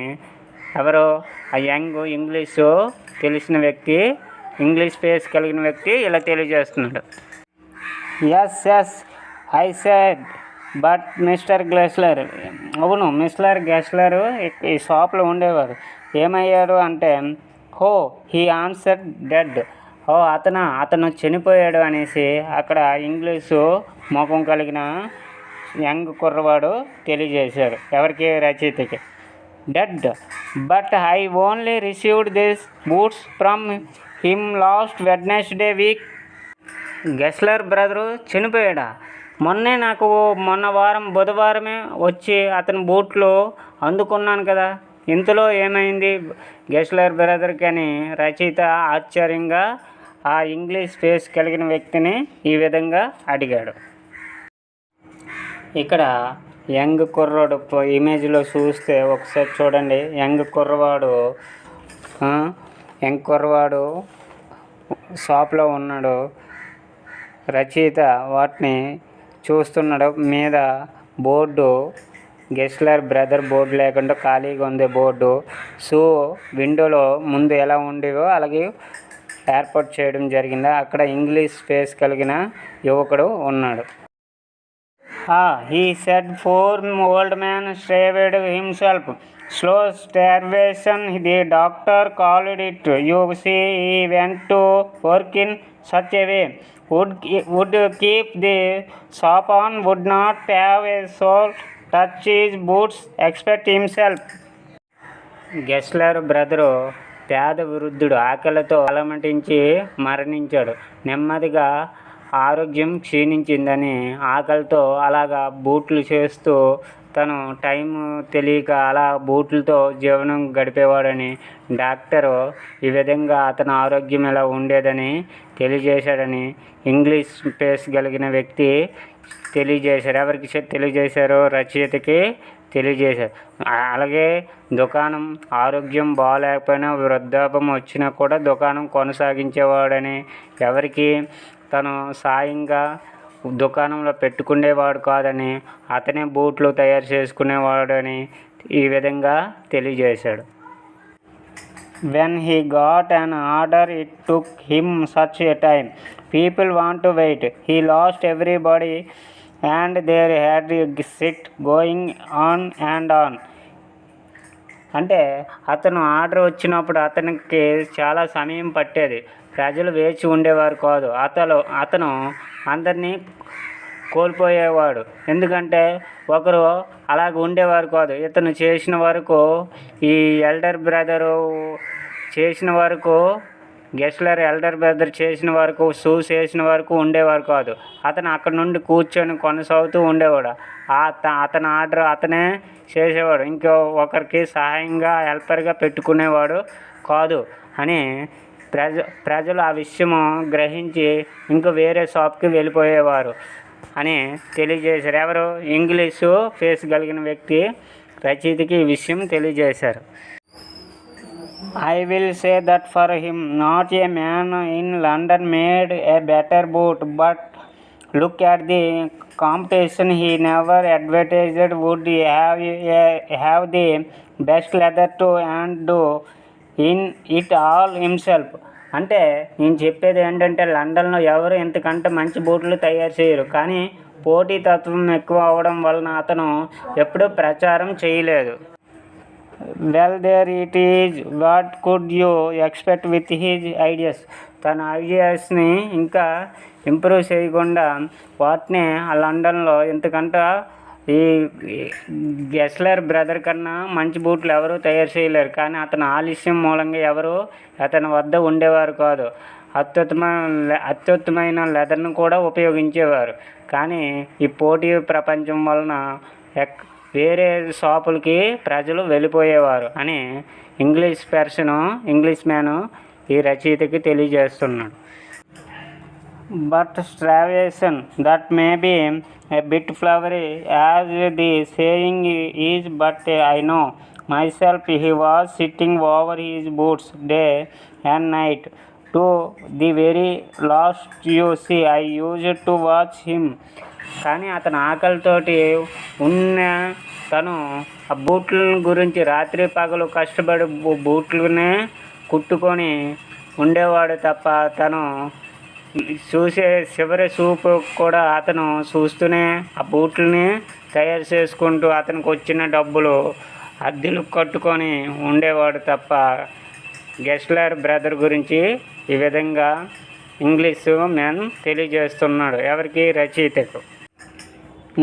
ఎవరో ఆ ఇంగ్లీషు తెలిసిన వ్యక్తి, ఇంగ్లీష్ ఫేస్ కలిగిన వ్యక్తి ఇలా తెలియజేస్తున్నాడు. Yes I said, but mister Gessler. అవును, మిస్టర్ గెస్లర్ ఈ షాప్లో ఉండేవారు. ఏమయ్యాడు అంటే, హీ ఆన్సర్డ్ డెడ్. అతను చనిపోయాడు అనేసి అక్కడ ఇంగ్లీషు ముఖం కలిగిన యంగ్ కుర్రవాడు తెలియజేశాడు. ఎవరికి? రచయితకి. Dead, but I only received this boots from him last Wednesday week. Gessler brother చనిపోయాడా? మొన్న బుధవారమే వచ్చి అతని బూట్లు అందుకున్నాను కదా. ఇంతలో ఏమైంది గెస్లర్ బ్రదర్కి అని రచయిత ఆశ్చర్యంగా ఆ ఇంగ్లీష్ ఫేస్ కలిగిన వ్యక్తిని ఈ విధంగా అడిగాడు. ఇక్కడ యంగ్ కుర్రాడు ఇమేజ్లో చూస్తే ఒకసారి చూడండి. యంగ్ కుర్రవాడు షాప్లో ఉన్నాడు. రచయిత వాటిని చూస్తున్నాడు. మీద బోర్డు గెస్లర్ బ్రదర్ బోర్డు లేకుండా ఖాళీగా ఉంది బోర్డు. విండోలో ముందు ఎలా ఉండేవో అలాగే ఏర్పాటు చేయడం జరిగింది. అక్కడ ఇంగ్లీష్ ఫేస్ కలిగిన యువకుడు ఉన్నాడు. He said 4 old man saved himself. Slow starvation, the doctor called it. You see, he went to work in such a way. Would keep the shop on, would not have a soul, touch his boots, expect himself. Gessler brother పేద వృద్ధుడు, ఆకలితో అలమటించి మరణించాడు. నెమ్మదిగా ఆరోగ్యం క్షీణించిందని ఆకలితో అలాగా బూట్లు చేస్తూ తను టైం తెలియక అలా బూట్లతో జీవనం గడిపేవాడని డాక్టరు ఈ విధంగా అతని ఆరోగ్యం ఎలా ఉండేదని తెలియజేశాడని ఇంగ్లీష్ ఫేస్ కలిగిన వ్యక్తి తెలియజేశారు. ఎవరికి తెలియజేశారో? రచయితకి తెలియజేశారు. అలాగే దుకాణం ఆరోగ్యం బాగాలేకపోయినా వృద్ధాప్యం వచ్చినా కూడా దుకాణం కొనసాగించేవాడని, ఎవరికి తను సాయంగా దుకాణంలో పెట్టుకునేవాడు కాదని, అతనే బూట్లు తయారు చేసుకునేవాడని ఈ విధంగా తెలియజేశాడు. When he got an order, it took him such a time. People want to wait. He lost everybody and they had sit going on and on. అంటే అతను ఆర్డర్ వచ్చినప్పుడు అతనికి చాలా సమయం పట్టేది. ప్రజలు వేచి ఉండేవారు కాదు. అతను అందరినీ కోల్పోయేవాడు. ఎందుకంటే ఒకరు అలాగ ఉండేవారు కాదు. ఇతను చేసిన వరకు, ఈ ఎల్డర్ బ్రదరు చేసిన వరకు, గెస్లర్ ఎల్డర్ బ్రదర్ చేసిన వరకు, షూస్ వేసిన వరకు ఉండేవారు కాదు. అతను అక్కడ నుండి కూర్చొని కొనసాగుతూ ఉండేవాడు. అతని ఆర్డర్ అతనే చేసేవాడు. ఇంకో ఒకరికి సహాయంగా హెల్పర్గా పెట్టుకునేవాడు కాదు అని ప్రజలు ఆ విషయము గ్రహించి ఇంకో వేరే షాప్కి వెళ్ళిపోయేవారు అని తెలియజేశారు. ఎవరు? ఇంగ్లీషు ఫేస్ కలిగిన వ్యక్తి రచయితకి ఈ విషయం తెలియజేశారు. I will say that for him, not a man in London made a better boot, but look at the competition. He never advertised would have the best leather to and do in it all himself. అంటే నేను చెప్పేది ఏంటంటే, లండన్లో ఎవరు ఇంతకంటే మంచి బూట్లు తయారు చేయరు. కానీ పోటీతత్వం ఎక్కువ అవడం వలన అతను ఎప్పుడూ ప్రచారం చేయలేదు. Well there it is, what could you expect with his ideas. తన ఐడియాస్ని ఇంకా ఇంప్రూవ్ చేయకుండా వాటిని ఆ లండన్లో ఇంతకంటే ఈ గెస్లర్ బ్రదర్ కన్నా మంచి బూట్లు ఎవరు తయారు చేయలేరు. కానీ అతని ఆలస్యం మూలంగా ఎవరు అతని వద్ద ఉండేవారు కాదు. అత్యుత్తమైన లెదర్ను కూడా ఉపయోగించేవారు. కానీ ఈ పోటీ ప్రపంచం వలన వేరే షాపులకి ప్రజలు వెళ్ళిపోయేవారు అని ఇంగ్లీష్ మ్యాను ఈ రచయితకి తెలియజేస్తున్నాడు. But starvation that may be a bit flowery as the saying is, but I know myself he was sitting over his boots day and night to the very last. You see, I used to watch him. కానీ అతను ఆకలితోటి ఉన్న తను ఆ బూట్ల గురించి రాత్రి పగలు కష్టపడి బూట్లనే కుట్టుకొని ఉండేవాడు తప్ప తను చూసే చివరి చూపు కూడా అతను చూస్తూనే ఆ బూట్లని తయారు చేసుకుంటూ అతనికి వచ్చిన డబ్బులు అద్దెలు కట్టుకొని ఉండేవాడు తప్ప గెస్లర్ బ్రదర్ గురించి ఈ విధంగా ఇంగ్లీష్ మ్యాన్ తెలియజేస్తున్నాడు. ఎవరికి? రచయితకు.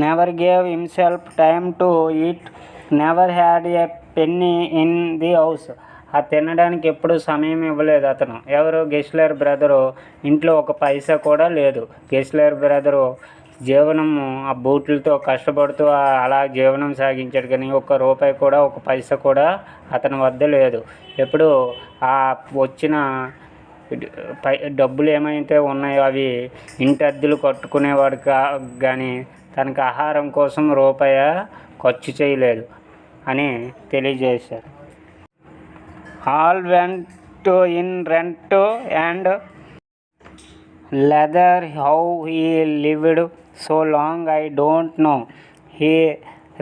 Never gave himself time to eat, never had a penny in the house. ఆ తినడానికి ఎప్పుడు సమయం ఇవ్వలేదు అతను. ఎవరు? Gessler brother. ఇంట్లో ఒక పైసా కూడా లేదు. గెస్లర్ బ్రదరు జీవనము ఆ బూట్లతో కష్టపడుతూ అలా జీవనం సాగించాడు. కానీ ఒక్క రూపాయి కూడా, ఒక పైసా కూడా అతని వద్ద లేదు. ఎప్పుడు ఆ వచ్చిన డబ్బులు ఏమైతే ఉన్నాయో అవి ఇంటి అద్దెలు కట్టుకునేవాడు కానీ తనకు ఆహారం కోసం రూపాయి ఖర్చు చేయలేదు అని తెలియజేశారు. All went in rent and leather. How he lived so long I don't know. He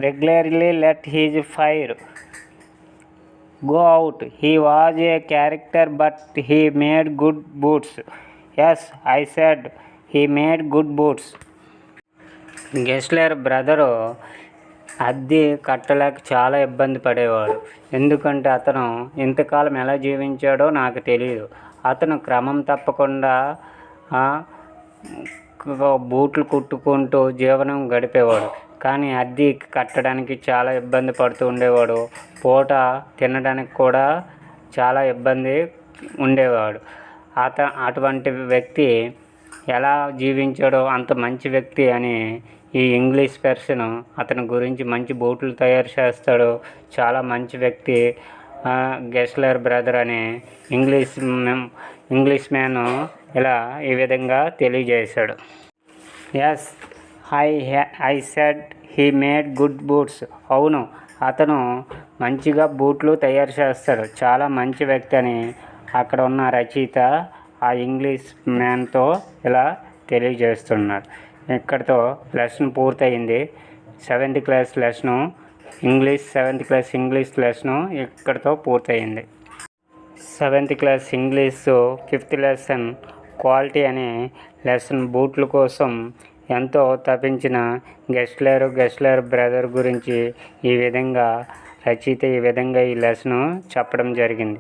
regularly let his fire go out. He was a character, but he made good boots. Yes, I said he made good boots. Gessler brother అద్దె కట్టలేక చాలా ఇబ్బంది పడేవాడు. ఎందుకంటే అతను ఇంతకాలం ఎలా జీవించాడో నాకు తెలియదు. అతను క్రమం తప్పకుండా బూట్లు కుట్టుకుంటూ జీవనం గడిపేవాడు. కానీ అద్దె కట్టడానికి చాలా ఇబ్బంది పడుతూ ఉండేవాడు. పూట తినడానికి కూడా చాలా ఇబ్బంది ఉండేవాడు. అటువంటి వ్యక్తి ఎలా జీవించాడో అంత మంచి వ్యక్తి అని ఈ ఇంగ్లీష్ పర్సన్ అతని గురించి మంచి బూట్లు తయారు చేస్తాడు, చాలా మంచి వ్యక్తి గెస్లర్ బ్రదర్ అని ఇంగ్లీష్ మ్యాన్ ఇలా ఈ విధంగా తెలియజేశాడు. Yes, I said he made good boots. అవును, అతను మంచిగా బూట్లు తయారు చేస్తాడు, చాలా మంచి వ్యక్తి అని అక్కడ ఉన్న రచయిత ఆ ఇంగ్లీష్ మ్యాన్తో ఇలా తెలియజేస్తున్నాడు. ఇక్కడితో లెసన్ పూర్తయింది. 7th class lesson English, 7th class English lesson ఇక్కడితో పూర్తయింది. 7th class English 5th lesson quality అనే లెసన్ బూట్ల కోసం ఎంతో తపించిన గెస్లర్ బ్రదర్ గురించి ఈ విధంగా రచయిత ఈ విధంగా ఈ లెసను చెప్పడం జరిగింది.